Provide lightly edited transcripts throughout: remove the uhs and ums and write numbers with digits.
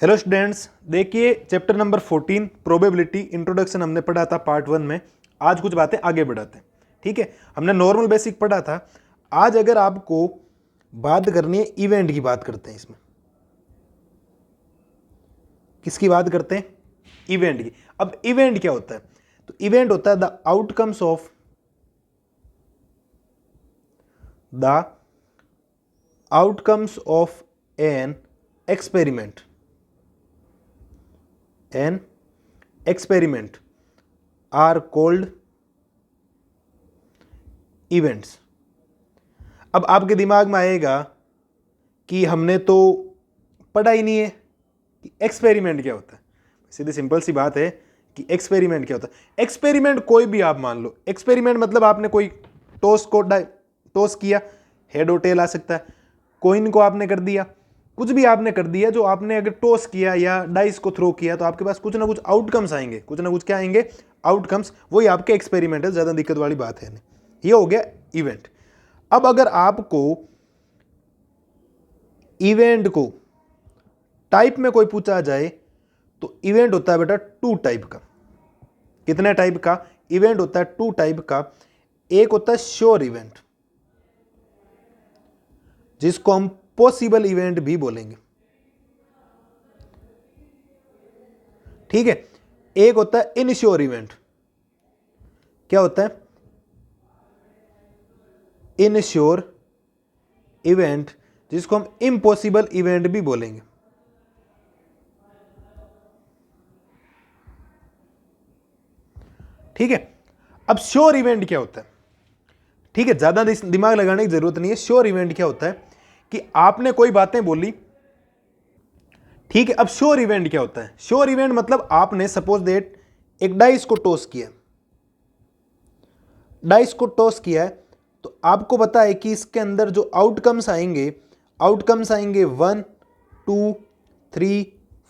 Hello students, देखिए chapter number 14 probability introduction हमने पढ़ा था पार्ट 1 में। आज कुछ बातें आगे बढ़ाते हैं। ठीक है, हमने नॉर्मल बेसिक पढ़ा था। आज अगर आपको बात करनी है इवेंट की, बात करते हैं। इसमें किसकी बात करते हैं? इवेंट की। अब इवेंट क्या होता है? तो इवेंट होता है the outcomes of an experiment are called events। अब आपके दिमाग में आएगा कि हमने तो पढ़ा ही नहीं है कि एक्सपेरिमेंट क्या होता है। सीधी सिंपल सी बात है कि एक्सपेरिमेंट क्या होता है। एक्सपेरिमेंट कोई भी आप मान लो, एक्सपेरिमेंट मतलब आपने कोई टॉस किया, हेड और टेल आ सकता है। कॉइन को आपने कर दिया, कुछ भी आपने कर दिया, जो आपने अगर टॉस किया या डाइस को थ्रो किया तो आपके पास कुछ ना कुछ आउटकम्स आएंगे, कुछ ना कुछ क्या आएंगे? आउटकम्स। वही आपके एक्सपेरिमेंट है, ज्यादा दिक्कत वाली बात है नहीं। ये हो गया इवेंट। अब अगर आपको इवेंट को टाइप में कोई पूछा जाए तो इवेंट होता है बेटा 2 टाइप का। कितने टाइप का? इवेंट होता है 2 टाइप का। एक होता है श्योर इवेंट, जिसको हम पॉसिबल इवेंट भी बोलेंगे। ठीक है। एक होता है इनश्योर इवेंट। क्या होता है? इनश्योर इवेंट, जिसको हम इम्पॉसिबल इवेंट भी बोलेंगे। ठीक है। अब श्योर इवेंट क्या होता है? ठीक है, ज्यादा दिमाग लगाने की जरूरत नहीं है। श्योर इवेंट क्या होता है कि आपने कोई बातें बोली। ठीक है। अब श्योर इवेंट क्या होता है? श्योर इवेंट मतलब आपने सपोज दैट एक डाइस को टॉस किया, तो आपको पता है कि इसके अंदर जो आउटकम्स आएंगे 1 2 3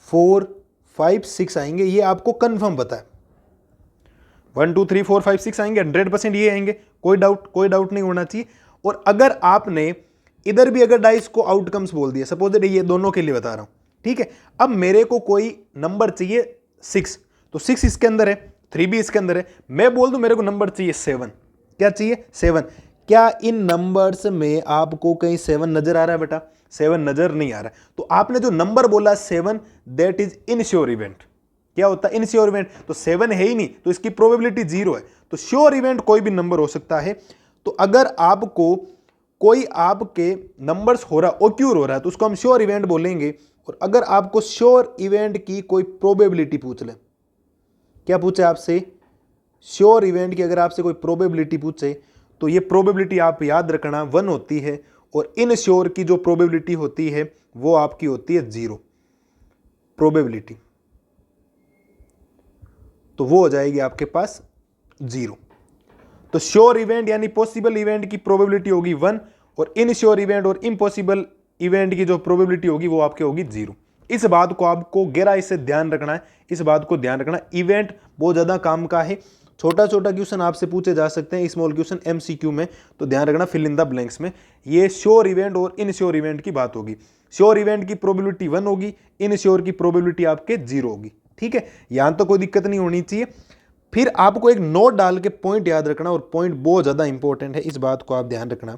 4 5 6 आएंगे। ये आपको कंफर्म पता है। 1 2 3 4 5 6 आएंगे, 100% ये आएंगे। कोई डाउट नहीं होना चाहिए। और अगर आपने इधर भी अगर डाइस को आउटकम्स बोल दिया, सपोज दैट, ये दोनों के लिए बता रहा हूं। ठीक है। अब मेरे को कोई नंबर चाहिए 6, तो 6 इसके अंदर है, 3 भी इसके अंदर है। मैं बोल दूं मेरे को नंबर चाहिए 7। क्या चाहिए? 7। क्या इन नंबर्स में आपको कहीं 7 नजर आ रहा है बेटा? 7 नजर नहीं आ रहा है। तो आपने जो नंबर बोला 7, दैट इज इनश्योर इवेंट। क्या होता है? Ensure event. तो 7 है ही नहीं, तो इसकी प्रोबेबिलिटी 0 है। तो श्योर इवेंट कोई भी नंबर हो सकता है। तो अगर आपको कोई आपके नंबर्स हो रहा, ओक्यूर हो रहा है, तो उसको हम श्योर इवेंट बोलेंगे। और अगर आपको श्योर इवेंट की कोई प्रोबेबिलिटी पूछ ले, क्या पूछे आपसे? श्योर इवेंट की अगर आपसे कोई प्रोबेबिलिटी पूछे, तो ये प्रोबेबिलिटी आप याद रखना 1 होती है। और इनश्योर की जो प्रोबेबिलिटी होती है वो आपकी होती है 0 प्रोबेबिलिटी। तो वो हो जाएगी आपके पास 0। तो श्योर इवेंट यानी पॉसिबल इवेंट की प्रोबेबिलिटी होगी 1, और इनश्योर इवेंट और इम्पॉसिबल इवेंट की जो प्रोबेबिलिटी होगी वो आपकी होगी 0। इस बात को आपको गहराई से ध्यान रखना है। इस बात को ध्यान रखना, इवेंट बहुत ज्यादा काम का है। छोटा छोटा क्वेश्चन आपसे पूछे जा सकते हैं, स्मॉल क्वेश्चन एमसीक्यू में, तो ध्यान रखना फिल इन द ब्लैंक्स में। ये श्योर इवेंट और इनश्योर इवेंट की बात होगी। श्योर इवेंट की प्रोबेबिलिटी 1 होगी, इनश्योर की प्रोबेबिलिटी आपके 0 होगी। ठीक है, यहां तो कोई दिक्कत नहीं होनी चाहिए। फिर आपको एक नोट डाल के पॉइंट याद रखना, और पॉइंट बहुत ज्यादा इंपॉर्टेंट है। इस बात को आप ध्यान रखना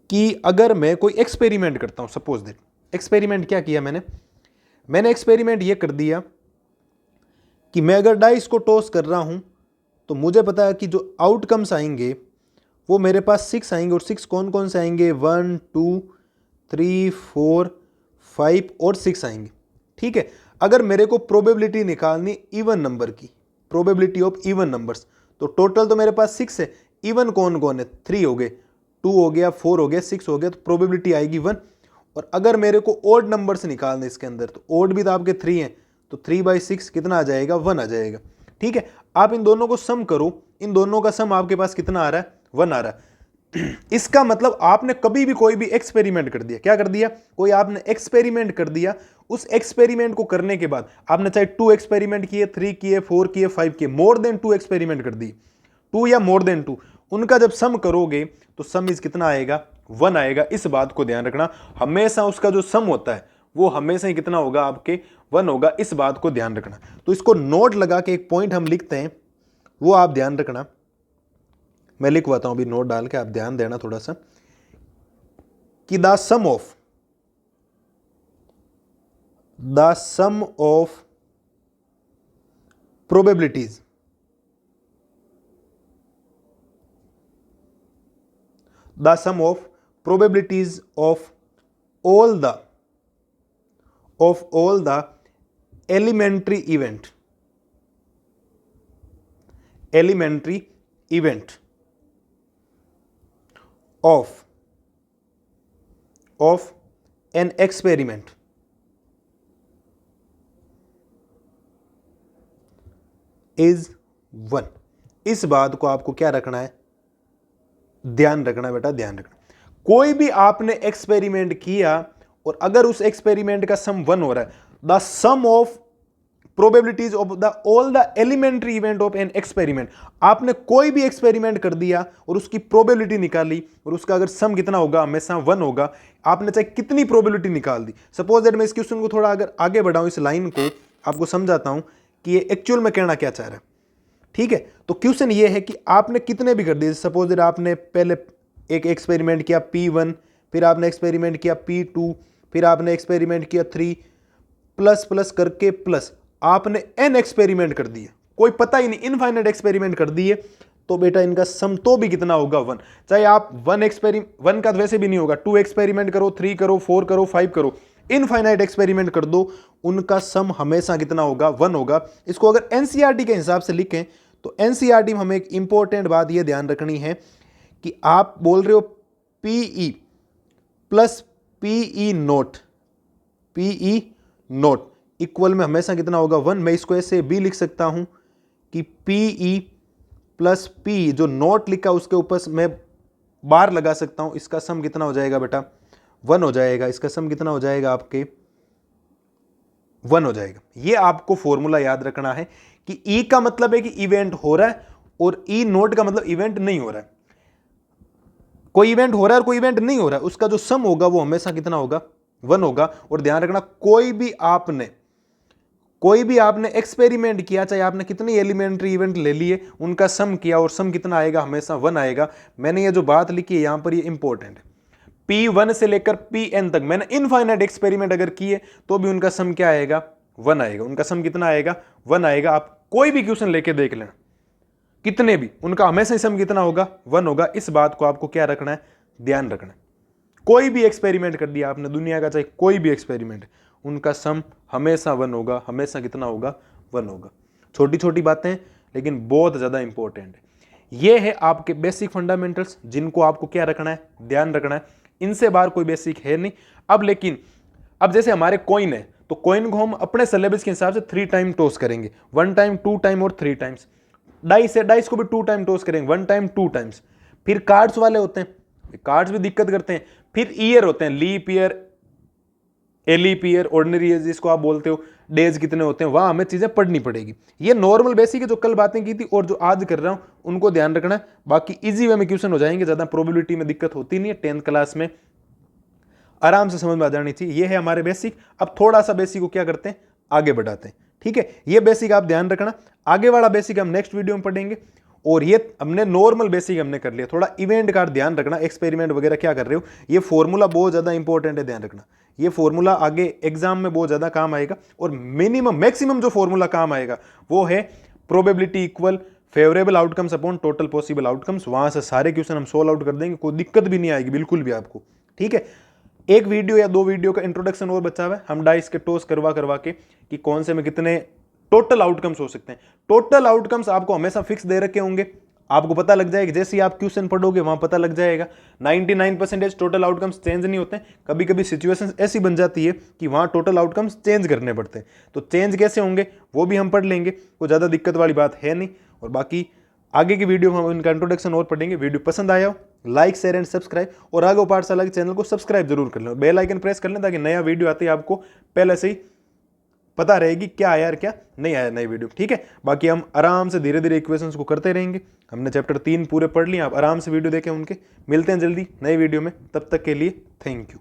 कि अगर मैं कोई एक्सपेरिमेंट करता हूं, सपोज दैट, एक्सपेरिमेंट क्या किया मैंने एक्सपेरिमेंट ये कर दिया कि मैं अगर डाइस को टॉस कर रहा हूं, तो मुझे पता है कि जो आउटकम्स आएंगे वो मेरे पास 6 आएंगे। और 6 कौन कौन से आएंगे? 1 2 3 4 5 और 6 आएंगे। ठीक है। अगर मेरे को प्रोबेबिलिटी निकालनी इवन नंबर की, प्रोबेबिलिटी ऑफ इवन नंबर्स, तो टोटल तो मेरे पास 6 है। इवन कौन कौन है? 3 हो गए, 2 हो गया, 4 हो गया, 6 हो गया, तो प्रोबेबिलिटी आएगी 1। और अगर मेरे को ओड नंबर्स निकालने इसके अंदर, तो ओड भी तो आपके 3 हैं, तो 3/6 कितना आ जाएगा? 1 आ जाएगा। ठीक है। आप इन दोनों को सम करो, इन दोनों का सम आपके पास कितना आ रहा है? 1 आ रहा है। इसका मतलब आपने कभी भी कोई भी एक्सपेरिमेंट कर दिया। क्या कर दिया? कोई आपने एक्सपेरिमेंट कर दिया। उस एक्सपेरिमेंट को करने के बाद आपने चाहे 2 एक्सपेरिमेंट किए, 3 किए, 4 किए, 5 किए, मोर देन 2 एक्सपेरिमेंट कर दिए, 2 या मोर देन 2, उनका जब सम करोगे तो सम इज कितना आएगा? 1 आएगा। इस बात को ध्यान रखना, हमेशा उसका जो सम होता है वो हमेशा ही कितना होगा आपके 1 होगा, इस बात को ध्यान रखना। तो इसको नोट लगा के एक पॉइंट हम लिखते हैं, वो आप ध्यान रखना। मैं लिखवाता हूं अभी नोट डाल के, आप ध्यान देना थोड़ा सा, कि the sum of probabilities of all the elementary event of an experiment is 1। इस बात को आपको क्या रखना है, ध्यान रखना बेटा, ध्यान रखना। कोई भी आपने एक्सपेरिमेंट किया और अगर उस एक्सपेरिमेंट का सम 1 हो रहा है, the sum of probabilities of all the elementary event of an experiment, आपने कोई भी एक्सपेरिमेंट कर दिया और उसकी प्रोबेबिलिटी निकाली और उसका अगर सम कितना होगा, हमेशा 1 होगा। आपने चाहे कितनी प्रोबेबिलिटी निकाल दी। सपोज दैट मैं इस क्वेश्चन को थोड़ा अगर आगे बढ़ाऊं, इस लाइन को आपको समझाता हूं कि ये एक्चुअल में कहना क्या चाह रहा है। ठीक है, तो क्वेश्चन ये है कि आपने कितने भी कर दिए। सपोज दैट आपने पहले एक एक्सपेरिमेंट किया P1, फिर आपने एक्सपेरिमेंट किया P2, फिर आपने एक्सपेरिमेंट किया 3, प्लस करके प्लस आपने n एक्सपेरिमेंट कर दिए, कोई पता ही नहीं, इनफाइनाइट एक्सपेरिमेंट कर दिए, तो बेटा इनका सम तो भी कितना होगा 1। चाहे आप 1 का वैसे भी नहीं होगा, 2 एक्सपेरिमेंट करो, 3 करो, 4 करो, 5 करो, इनफाइनाइट एक्सपेरिमेंट कर दो, उनका सम हमेशा कितना होगा, 1 होगा। इसको अगर एनसीईआरटी के हिसाब से लिखें तो एनसीईआरटी में हमें एक इंपॉर्टेंट बात यह ध्यान रखनी है कि आप बोल रहे हो PE plus PE not equal में हमेशा कितना होगा, 1। मैं इसको ऐसे भी लिख सकता हूं कि पीई प्लस पी, जो नोट लिखा उसके ऊपर मैं बार लगा सकता हूं, इसका सम कितना हो जाएगा बेटा, 1 हो जाएगा। इसका सम कितना हो जाएगा आपके, 1 हो जाएगा। ये आपको फॉर्मूला याद रखना है कि ई का मतलब है कि इवेंट हो रहा है और ई नोट का मतलब इवेंट नहीं हो रहा है। कोई इवेंट हो रहा है और कोई इवेंट नहीं हो रहा है, उसका जो सम होगा वो हमेशा कितना होगा, 1 होगा। और ध्यान रखना, कोई भी आपने एक्सपेरिमेंट किया, चाहे आपने कितनी एलिमेंट्री इवेंट ले लिए, उनका सम किया और सम कितना आएगा, हमेशा 1 आएगा। मैंने ये जो बात लिखी है यहां पर, ये इंपॉर्टेंट है। P1 से लेकर Pn तक मैंने इनफाइनाइट एक्सपेरिमेंट अगर किए तो भी उनका सम क्या आएगा, 1 आएगा। उनका सम कितना आएगा, 1 आएगा। आप कोई भी क्वेश्चन लेके देख लेना, कितने भी, उनका हमेशा सम कितना होगा, 1 होगा। इस बात को आपको क्या रखना है, ध्यान रखना है। कोई भी एक्सपेरिमेंट कर दिया आपने दुनिया का, चाहे कोई भी एक्सपेरिमेंट, उनका सम हमेशा 1 होगा, हमेशा कितना होगा, 1 होगा। छोटी छोटी बातें लेकिन बहुत ज्यादा इंपॉर्टेंट है। ये है आपके बेसिक फंडामेंटल्स, जिनको आपको क्या रखना है, ध्यान रखना है। इनसे बाहर कोई बेसिक है नहीं। अब जैसे हमारे कॉइन है, तो कॉइन को हम अपने सिलेबस के हिसाब से 3 टाइम टॉस करेंगे, 1 टाइम, 2 टाइम और 3 टाइम्स। डाइस को भी 2 टाइम टॉस करेंगे, 1 टाइम, 2 टाइम्स। फिर कार्ड्स वाले होते हैं, कार्ड्स भी दिक्कत करते हैं। फिर ईयर होते हैं, leap year, a leap year, ordinary year जिसको आप बोलते हो, डेज कितने होते हैं, वहां हमें चीजें पढ़नी पड़ेगी। ये नॉर्मल बेसिक है, जो कल बातें की थी और जो आज कर रहा हूं उनको ध्यान रखना है। बाकी इजी वे में क्वेश्चन हो जाएंगे, ज्यादा प्रोबेबिलिटी में दिक्कत होती नहीं है। 10th क्लास में आराम से समझ में आ जानी चाहिए। ये है हमारे बेसिक। अब थोड़ा सा बेसिक को क्या करते हैं, आगे बढ़ाते हैं। ठीक है, ये बेसिक आप ध्यान रखना। आगे वाला बेसिक हम नेक्स्ट वीडियो में पढ़ेंगे। और ये हमने नॉर्मल बेसिक हमने कर लिया, थोड़ा इवेंट का ध्यान रखना, एक्सपेरिमेंट वगैरह क्या कर रहे हो। ये फॉर्मूला बहुत ज्यादा इंपॉर्टेंट है, ध्यान रखना। ये फॉर्मूला आगे एग्जाम में बहुत ज्यादा काम आएगा। और मैक्सिमम जो फॉर्मूला काम आएगा वो है probability equal favourable outcomes upon total possible outcomes. वहां से सारे क्वेश्चन हम सोल्व आउट कर देंगे, कोई दिक्कत भी नहीं आएगी बिल्कुल भी आपको। ठीक है, एक वीडियो या 2 वीडियो का इंट्रोडक्शन और बचा हुआ है, हम डाइस के टॉस करवा के कि कौन से में कितने टोटल आउटकम्स हो सकते हैं। टोटल आउटकम्स आपको हमेशा फिक्स दे रखे होंगे, आपको पता लग जाएगा। जैसे ही आप क्वेश्चन पढ़ोगे वहां पता लग जाएगा। 99% टोटल आउटकम्स चेंज नहीं होते। कभी कभी सिचुएशन ऐसी बन जाती है कि वहां टोटल आउटकम्स चेंज करने पड़ते हैं, तो चेंज कैसे होंगे वो भी हम पढ़ लेंगे, कोई ज्यादा दिक्कत वाली बात है नहीं। और बाकी आगे की वीडियो में हम इनका इंट्रोडक्शन और पढ़ेंगे। वीडियो पसंद आया हो लाइक, शेयर एंड सब्सक्राइब, और राघव पाठशाला के चैनल को सब्सक्राइब जरूर कर लें, बेल आइकन प्रेस कर लें, ताकि नया वीडियो आते ही आपको पहले से ही पता रहेगी क्या आया और क्या नहीं आया नई वीडियो। ठीक है, बाकी हम आराम से धीरे धीरे इक्वेशंस को करते रहेंगे। हमने चैप्टर 3 पूरे पढ़ लिए, आप आराम से वीडियो देखें उनके। मिलते हैं जल्दी नई वीडियो में, तब तक के लिए थैंक यू।